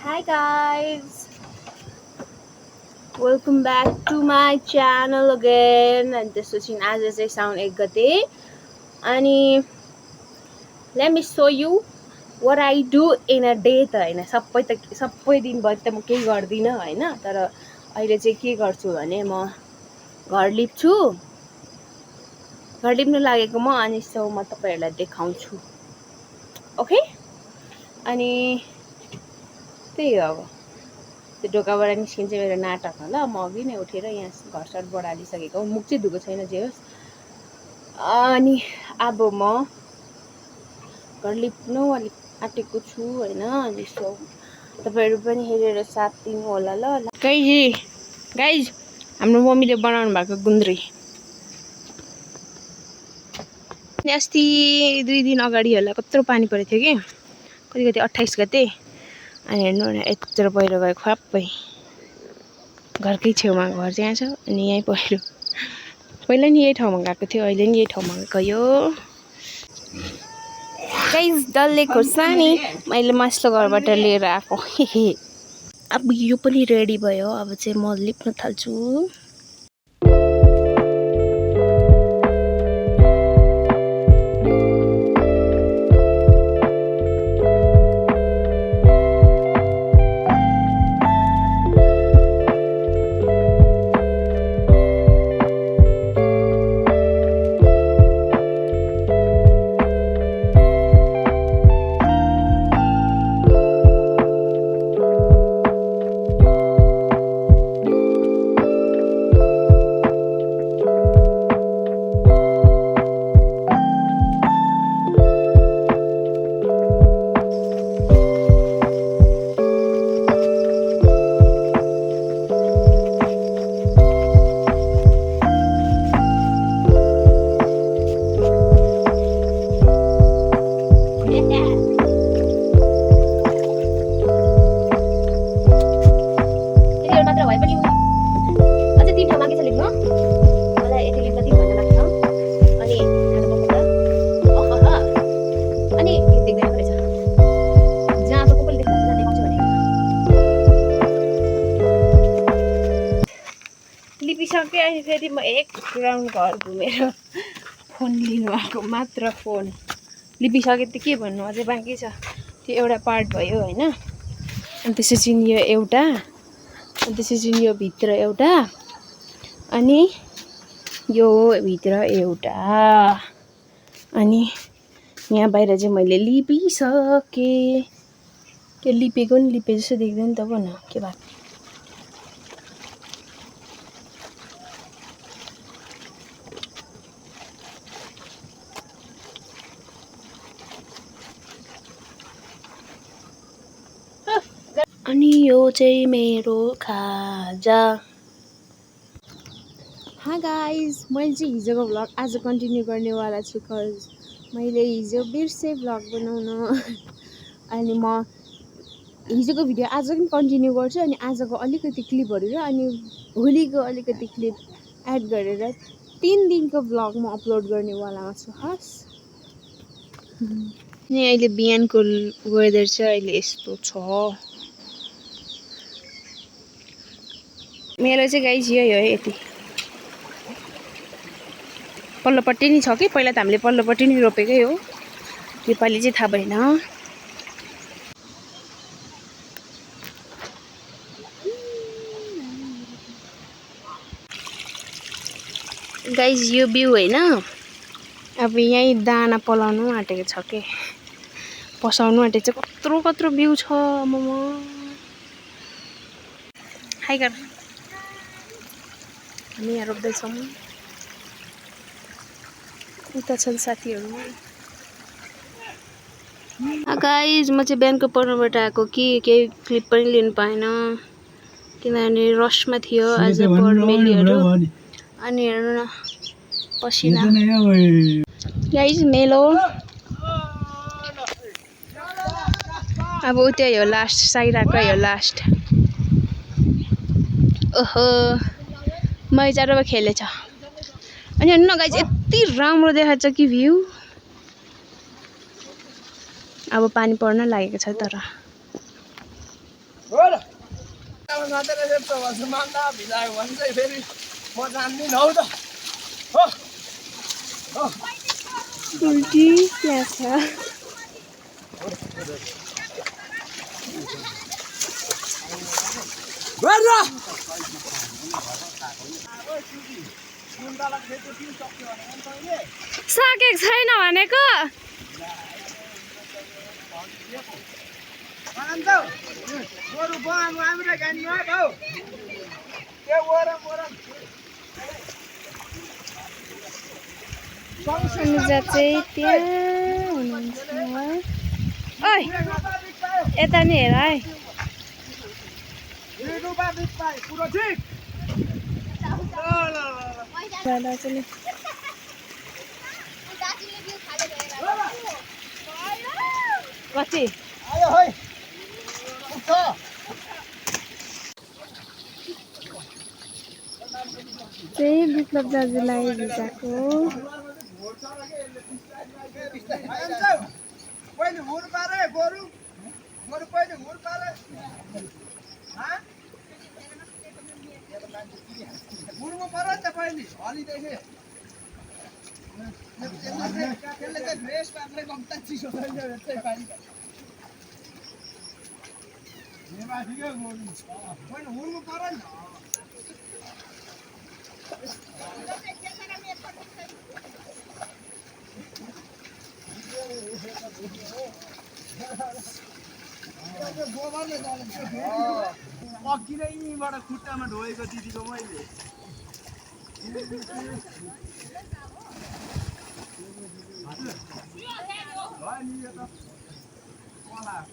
Hi guys, welcome back to my channel again. And this is आज चाहिँ साउन 1 गते अनि let me show you what I do in a day त हैन सबै दिनभरि त म केही गर्दिन हैन तर अहिले चाहिँ के गर्छु भने म घर लिप्छु घर लिप्न लागेको म अनि सो म तपाईहरुलाई देखाउँछु ओके अनि त्यही हो अब त्यो ढोकाबाट निस्किन्छ मेरो नाटक होला म अघि नै उठेर यहाँ घरसर बढालिसकेको मुख चाहिँ धुको छैन जे होस् अनि अब म घर लिप्नु अलि आटेको छु हैन अनि सो तपाईहरु पनि हेरेर साथ दिनु होला ल गाइज हाम्रो मम्मीले बनाउनु भएको गुन्द्री अस्ति 2 दिन अगाडि होला कत्रो पानी परेको थियो के कति 28 गते अनि हेर्नु न यत्रो पहिरो गयो खप्पै घरकै छेउमा घर चाहिँ छ अनि यही पहिरो पहिला नि यही ठाउँमा गएको थियो अहिले नि यही ठाउँमा गयो गाइस डल्ले खोर्सानी मैले मास्लो घरबाट लिएर आएको अब यो पनि रेडी भयो अब चाहिँ म लिप्न थाल्छु लिपिसके अनि फेरि म एक राउन्ड घर घुमेर फोन लिनु आएको मात्र फोन लिपिसके त के भन्नु अझै बाँकी छ त्यो एउटा पार्ट भयो हैन अनि त्यसपछि यो एउटा अनि त्यसपछि यो भित्र एउटा अनि यो भित्र एउटा अनि यहाँ बाहिर चाहिँ मैले लिपिसके के लिपेको नि लिपे जस्तो देख्दैन त भन के भएको अनि यो चाहिँ मेरो खाजा हाय गाइज मैले चाहिँ हिजोको भ्लग आज कन्टिन्यू गर्नेवाला छु कज मैले हिजो बिर्से भ्लग बनाउन अनि म हिजोको भिडियो आज पनि कन्टिन्यू गर्छु अनि आजको अलिकति क्लिपहरू र अनि भोलिको अलिकति क्लिप एड गरेर 3 दिनको भ्लग म अपलोड गर्नेवालामा छु हस् अनि अहिले बिहानको वेदर चाहिँ अहिले यस्तो छ मेरो चाहिँ गाइस यही हो यति पल्लोपट्टि नि छ कि पहिला त हामीले पल्लोपट्टि नि रोपेकै हो योपालि चाहिँ थाहा भएन गाइस यो भ्यू हैन अब यही दाना पलाउनु आँटेको छ के पसाउनु आँटेको छ कत्रो भ्यू छ ममा हाई गर हामी यहाँ रोप्दैछौँ उता छन् साथीहरू गाइस म चाहिँ बिहानको पढ्नबाट आएको कि केही क्लिप पनि लिनु पाएन किनभने रसमा थियो आज पढ्मेलीहरू अनि हेर्नु न पसिना गाइस मेलो अब उतै हो लास्ट साइराकै हो लास्ट ओहो मैजारोमा खेलेछ अनि हेर्नु न गाइस यति राम्रो देखान्छ कि भ्यू अब पानी पर्न लागेको छ तर साथीले यस्तो भन्छ मान्दा भिजायो भने चाहिँ फेरि म जान्दिनँ हौ त हो हो उल्टी त्यहाँ छ सकेको छैन भनेको अनुजा चाहिँ त्यहाँ हुनुहुन्छ ओइ यता नि हेर है कति चाहिँ विप्लव दाजुलाई भिजाएको पहिले हुर पारे गोरु गोरु पहिले हुर पारे हुरमा पारे त पहिले हलिदेखि त्यसले चाहिँ फ्रेस पार्दै गम्ता चिसो छैन चाहिँ पाइन्छ नेमाथिकै गोरु पहिले हुरमा पारे नि अघि नै यहीँबाट खुट्टामा ढोएको दिदीको मैले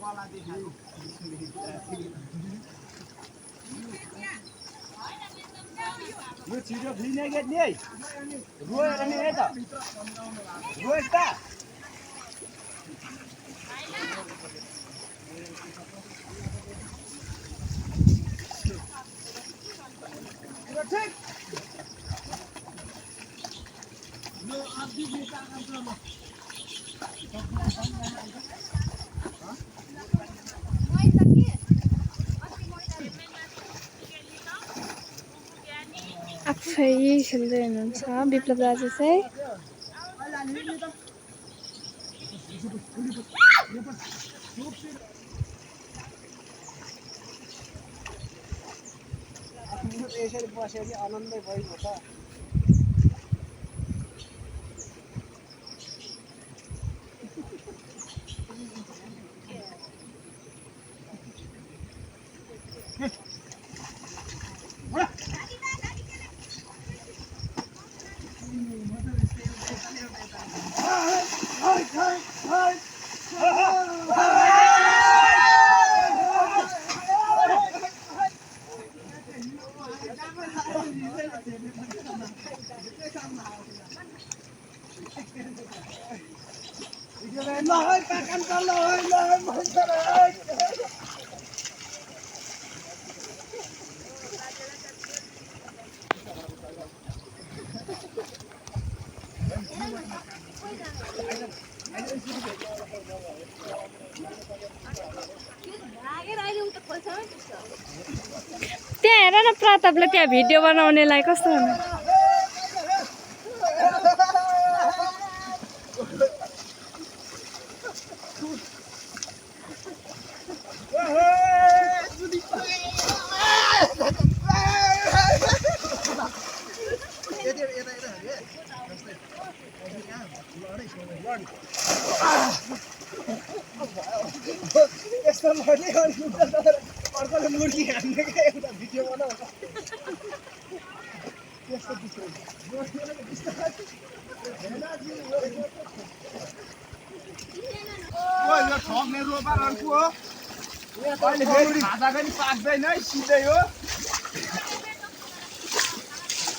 कला देखाएको यो छिटो भिने गेट नि है रोएर नि है त रोएस् त ठीक यो आदि बेटा आउँछ आफै खेल्दै हुनुहुन्छ विप्लव दाजु चाहिँ यसरी बस्यो कि आनन्दै भइगयो त त्यहाँ हेर न प्रतापले त्यहाँ भिडियो बनाउनेलाई कस्तो हुनु यस्तो लड्ने अर्कोले मुर्गी हान्ने क्या एउटा भिडियो बनाउँछ त्यस्तो यो ठग्ने रोपार अर्को हो अहिले फेरि खाजा पनि पाक्दैन है सिधै हो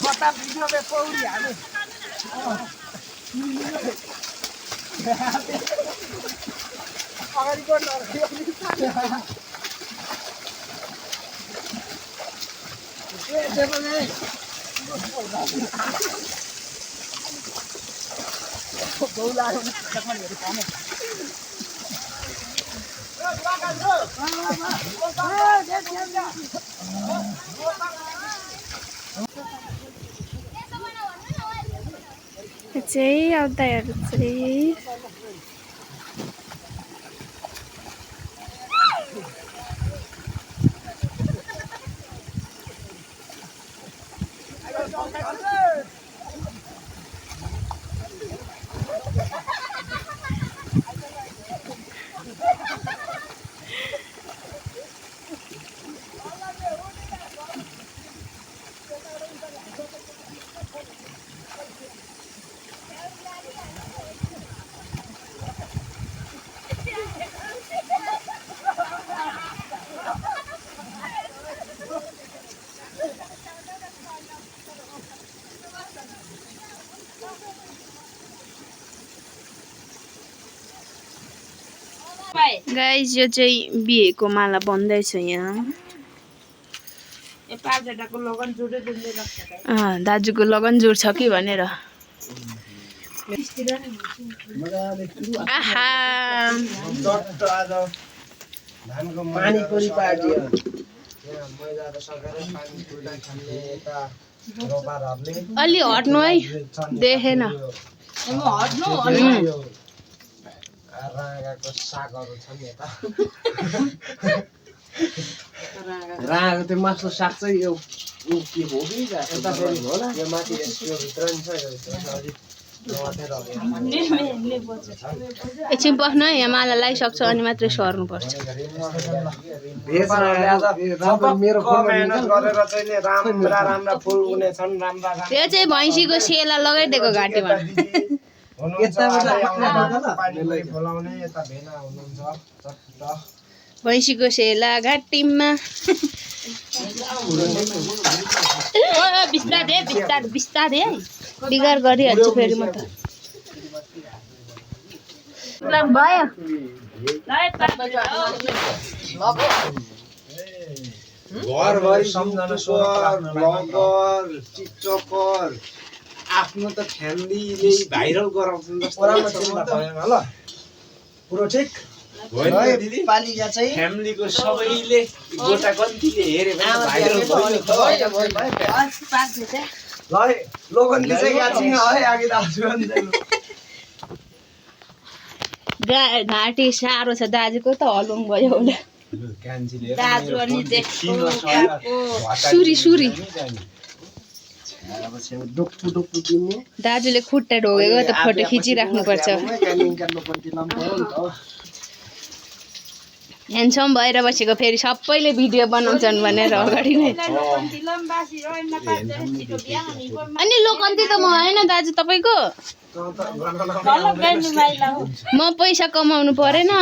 कता भिडियोमा पौडी हाल्यो अगाडि गर्नु चाहिँ आउँदाहरू चाहिँ गाइस यो चाहिँ बिहेको माला बन्दैछ यहाँ। दाजुको लगन जुर्छ कि भनेर। अलि हट्नु है, देखेन। राँगाको सागहरू छ नि यता राँगाको त्यो मासु साग चाहिँ यो के हो कि यता फेरि होला यो माथि यो भित्र नि छ एकछिन बस्नु है, यहाँ माला लगाइसक्छ अनि मात्रै सर्नुपर्छ। मेरो मेहनत गरेर चाहिँ नि राम्रा राम्रा फुल हुनेछन्। राम्रा यो चाहिँ भैँसीको सेला लगाइदिएको घाँटीमा। भैँसीको सेला घाँटीमा। बिस्तारै है, बिगार गरिहाल्छु फेरि म त। भयो घरभरि सम्झना ब्लगर टिकटकर आफ्नो त फ्यामिलीले भाइरल गराउँछन् जस्तो ल पुरो ठिक पालिका चाहिँ फ्यामिलीको सबैले गोटा गन्तीले हेरे भने भाइरल भयो। लोगन्ती चाहिँ याचिङ है आगे दाजु घाँटी साह्रो छ दाजुको त, हलुङ भयो होला। दाजु अनि सुरी दाजुले खुट्टा ढोगेको त फोटो खिचिराख्नुपर्छ। ह्यान्डसम भएर बसेको फेरि सबैले भिडियो बनाउँछन् भनेर अगाडि नै। अनि लोकन्ती त म होइन दाजु तपाईँको। म पैसा कमाउनु परेन।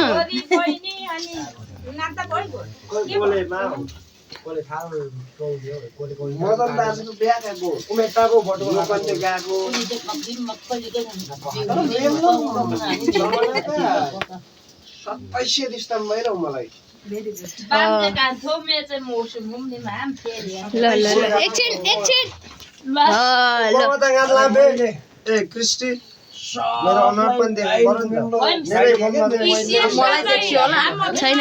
मेरो अनुहार पनि देख्नु छैन।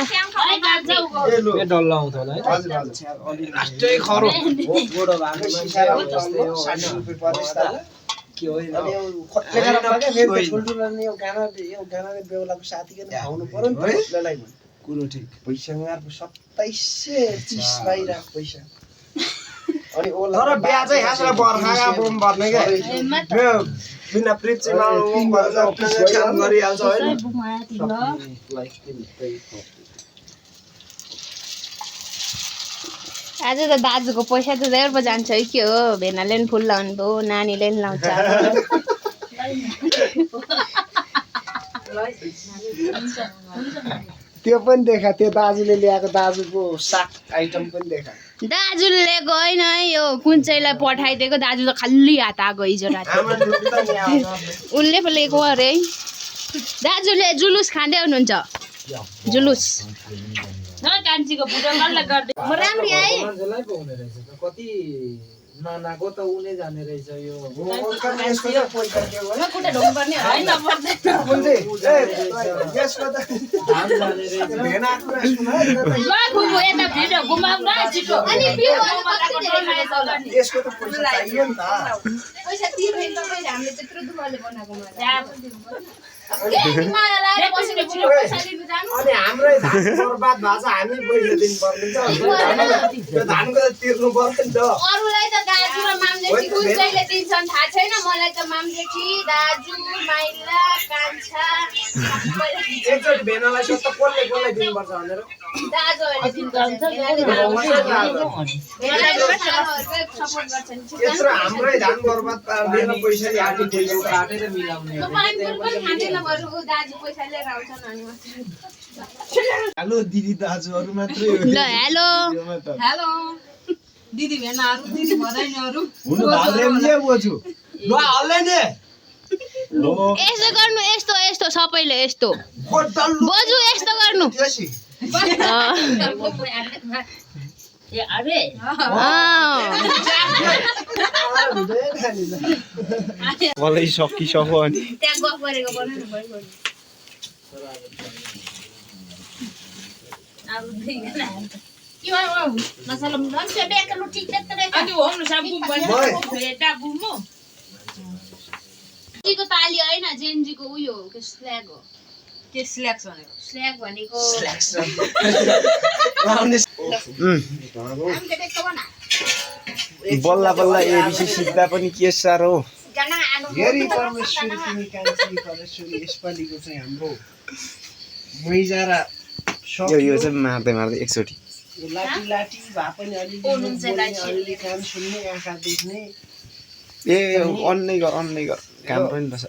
तर बिहा चाहिँ खासमा बर्खाका बोम भर्ने क्या बिना प्रिप्चीमा काम गरिहाल्छ होइन। आज त दाजुको पैसा त धेरै पो जान्छ है के हो। भेनाले पनि फुल लाउनु भयो, नानीले पनि लाउँछ। त्यो पनि देखा, त्यो दाजुले ल्याएको दाजुको साग आइटम पनि देखा। दाजुले ल्याएको होइन है, यो कुन चाहिँलाई पठाइदिएको। दाजु त खाली हात आएको हिजो राति। उनले पो ल्याएको अरे है। दाजुले जुलुस खाँदै हुनुहुन्छ, जुलुस। म राम्री आएँ। नानाको त उले जाने रहेछ यो यसको त पैसा के हो खुट्टा ढोक्नुपर्ने होइन पर्दैन कुन चाहिँ यसको त धान जाने रहेछ भेना कुरा सुन ल खुबु यता भिडियो घुमाउ न छिटो अनि यसको त पैसा चाहियो नि त पैसा तिर्ने तपाईले हामीले त्यत्रो दुःखले बनाएको अनि हाम्रै धान बर्बाद भएको छ हामी पैसा दिनु पर्ने त्यो धानको त तिर्नु पर्यो नि त अरूलाई त दाजु र मामजेठी कुन चाहिँले दिन्छन् थाहा छैन मलाई त मामजेठी दाजु माइला कान्छा एकचोटि भेनालाई सोध्दा कसले दिनुपर्छ भनेर दाजुहरूले दिन्छ सपोर्ट गर्छन् यत्रो हाम्रै धान बर्बाद पार्दैन पैसा ल्याएको पैसा काटेर मिलाउने दाजु पैसा लिएर आउँछन् अनि हेलो दिदी दाजुहरू मात्रै ल हेलो हेलो दिदी भेनाहरू दिदी भदैनीहरू हुनु भालेम के बोजु ल हल्लै ने यस्तो गर्नु यस्तो सबैले यस्तो बोजु यस्तो गर्नु त्यसै मलाई सकिसक्यो अनि त्यहाँ गफ गरेको बनाउनु भयो जेन्जीको ताली होइन जेन्जीको उयो हो स्ल्याग हो के स्ल्याक्स भनेको स्ल्याग भनेको बल्ल बल्ल एबिसी सिक्दा पनि के साह्रो हेरी परमेश्वरी तिमी कान्छी परमेश्वरी यसपालिको चाहिँ हाम्रो मैजा र यो चाहिँ मार्दै एकचोटि यो लाटी लाटी भए पनि अलिअलि काम सुन्ने आँखा देख्ने ए अन नै गर काम पनि बस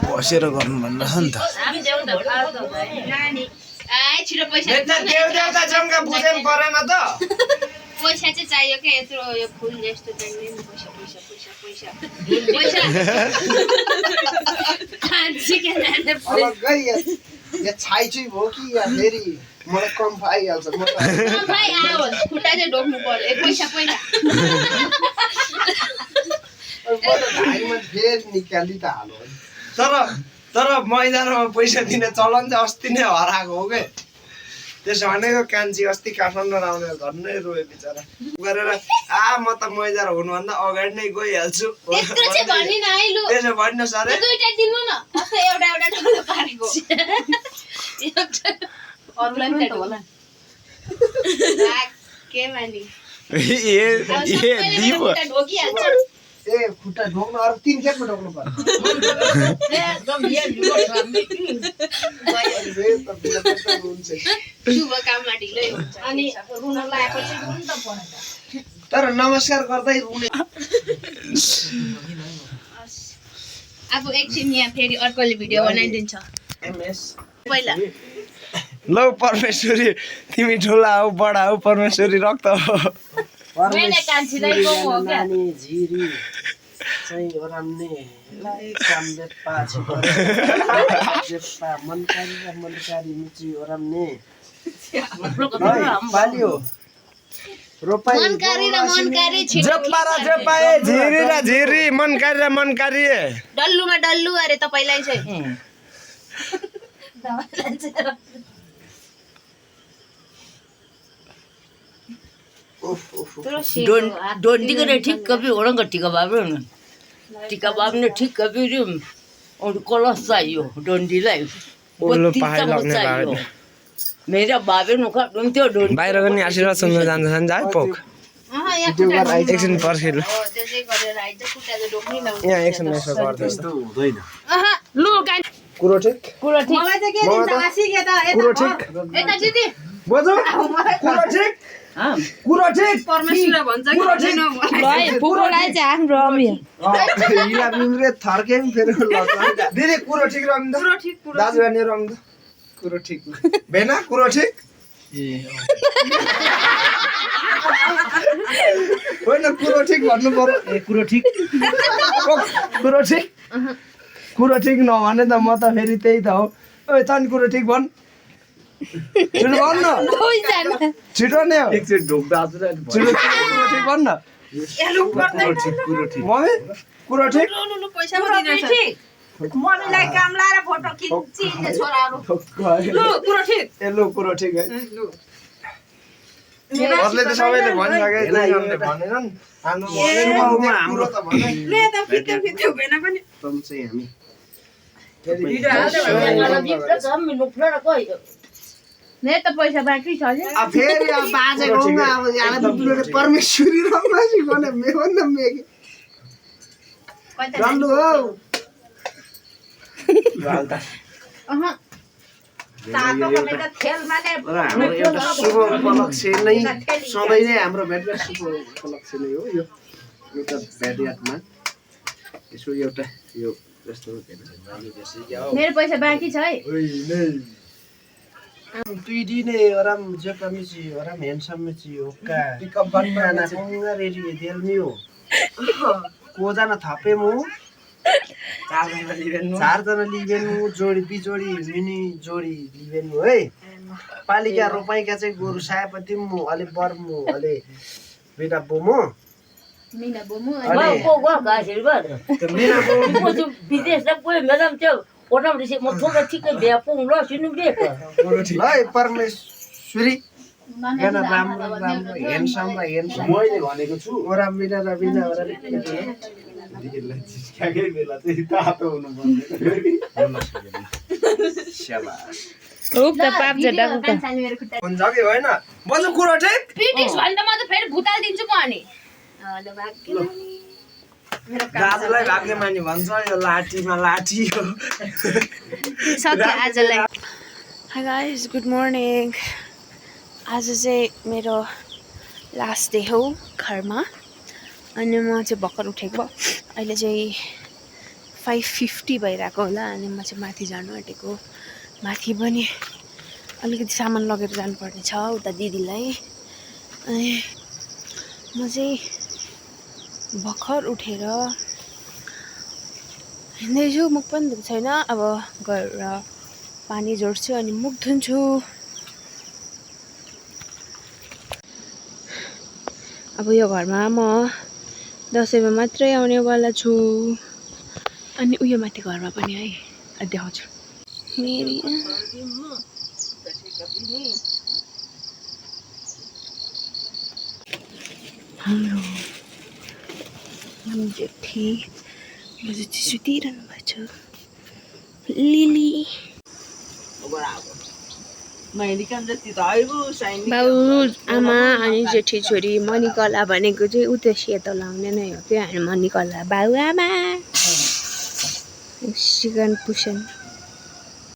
बसेर गर्नु भन्नु छ नि त छिटो पैसा देउता जम्का बुझेन परेन त पैसा चाहिँ चाहियो क्या यत्रो यो फुल यस्तो चाहियो पैसा अलग्गै या छाइ चाहिँ भयो कि या फेरि मलाई कम आइहाल्छ म त खुट्टा चाहिँ ढोक्नु पर्यो पैसा पहिला धाइमा फेरि निकाली त हालो तर मैदानमा पैसा दिने चलन चाहिँ अस्ति नै हराएको हो के त्यसो भनेको कान्छी अस्ति काठमाडौँ आउने झन्नै रोयो बिचरा गरेर म त मैदान हुनुभन्दा अगाडि नै गइहाल्छु त्यसो भन्नुहोस् अरे दुईटा दिनु न एउटा ठुलो पारेको के मानि ए खुट्टा ढोक्नु अरू 3 खेपमा ढोक्नु पर्छ शुभकामना ढिलै हुन्छ अनि रुन लागेपछि रुन त पर्छ तर नमस्कार गर्दै रुने अब एकछिन यहाँ फेरि अर्कोले भिडियो बनाइदिन्छ पहिला ल परमेश्वरी तिमी ठुला हौ बडा हौ परमेश्वरी रक्त हो नानी झिरी चाहिँ ओराम्ने कामदेव पाछि मनकारी र मनकारी मिची ओराम्ने पालियो रोपाई मनकारी र मनकारी जप्पा र जप्पा ए झिरी र झिरी मनकारी र मनकारी डल्लुमा डल्लु अरे तपाईलाई चाहिँ डोंडी करे ठीक कभी ओरंग टीका बाबे टीका बाब ने ठीक कभी और कलश चाहिए डोंडी लाई मेरा बाबे नुका त्यो डोंडी बाहिर पनि आशीर्वाद सुन्न जान्छन् जा पोक एकछिन पर्खेर यहाँ एकछिन यसो गर्दैछ हुँदैन लु कुरो ठिक मलाई चाहिँ के दिन्छ आसी के त कुरो ठिक यता दिदी बजो कुरो ठिक कुरो ठिक परमेश्वर भन्छ कि पुरोलाई चाहिँ हाम्रो अमिया हिला बिम्रे थर्के पनि फेरि दिदी कुरो ठिक रङ द कुरो ठिक दाजु भने रङ द कुरो ठिक भेना कुरो ठिक होइन कुरो ठिक भन्नु पर्यो ए कुरो ठिक कुरो ठिक नभने त म त फेरि त्यही त हो ओइ तनी कुरो ठिक भन् छिटो भन् न छिटो नै हो एकचोटि ढोक्दा छिटो कुरो ठिक भन् न मम्मी कुरो ठिक मम्मीलाई काम लाएर फोटो खिचिने छोराहरू ए लु कुरो ठिक है अरूले त सबैले भनिसके भनेनन् हाम्रो त भने एकदम चाहिँ हामी मेरो त पैसा बाँकी छ नि अब फेरि अब बाजे गाउँमा अब यहाँ परमेश्वरी रमासी भने मेभन्दा मेघे चल्नु हौ र हाम्रो एउटा शुभ उपलक्ष्य नै सधैँ नै हाम्रो भेटघाट शुभ उपलक्ष्य नै हो यो एउटा भेटघाटमा यसो एउटा यो जस्तो मेरो पैसा बाँकी छ है तुइडी नै ओराम जेपमिची ओराम हेन्समची ओका पिकअप बनाना पंगा रेडी देलमियो कोजना थपे मु चारजना लिबेन मु जोडी बिजोडी मिनी जोडी लिबेन मु है पालिका रोपाइका चाहिँ गोरु सायपति मु अलि बर्मु अलि बेटा बोमु मिना बोमु विदेश गयो म्याडम त्यो ओटाउँदै म थोरै ठिकै भ्या पुङ ल सिनु बेक ल परमेश्वरी गाना राम्रो राम्रो हेन्सम र हेन्सम मैले भनेको छु ओराम बिना र बिना ओरा जिस्काकै बेला चाहिँ तातो हुनुपर्छ शाबाश उप त पाप जड्डाको त हुन्छ कि होइन बजु कुरो ठिक पिटिस भने त म त फेरि भुताल दिन्छु म अनि राजुलाई भाग्यमानी भन्छ यो लाठीमा लाठी हो सक्यो आजलाई हाई गाइस गुड मर्निङ आज चाहिँ मेरो लास्ट डे हो घरमा अनि म चाहिँ भर्खर उठेको अहिले चाहिँ 5:50 भइरहेको होला अनि म चाहिँ माथि जानु आँटेको माथि पनि अलिकति सामान लगेर जानुपर्ने छ उता दिदीलाई अनि म चाहिँ भर्खर उठेर हिँड्दैछु मुख पनि धुएको छैन अब गएर पानी जोड्छु अनि मुख धुन्छु अब यो घरमा म दसैँमा मात्रै आउनेवाला छु अनि उयो माथि घरमा पनि है देखाउँछु मेरी हाम्रो जेठी बोजू चाहिँ सुतिरहनु भएको छ लिली बाउ आमा अनि जेठी छोरी मणिकला भनेको चाहिँ उता सेतो लाउने नै हो क्या मणिकला बाउ आमा सिगन पुसन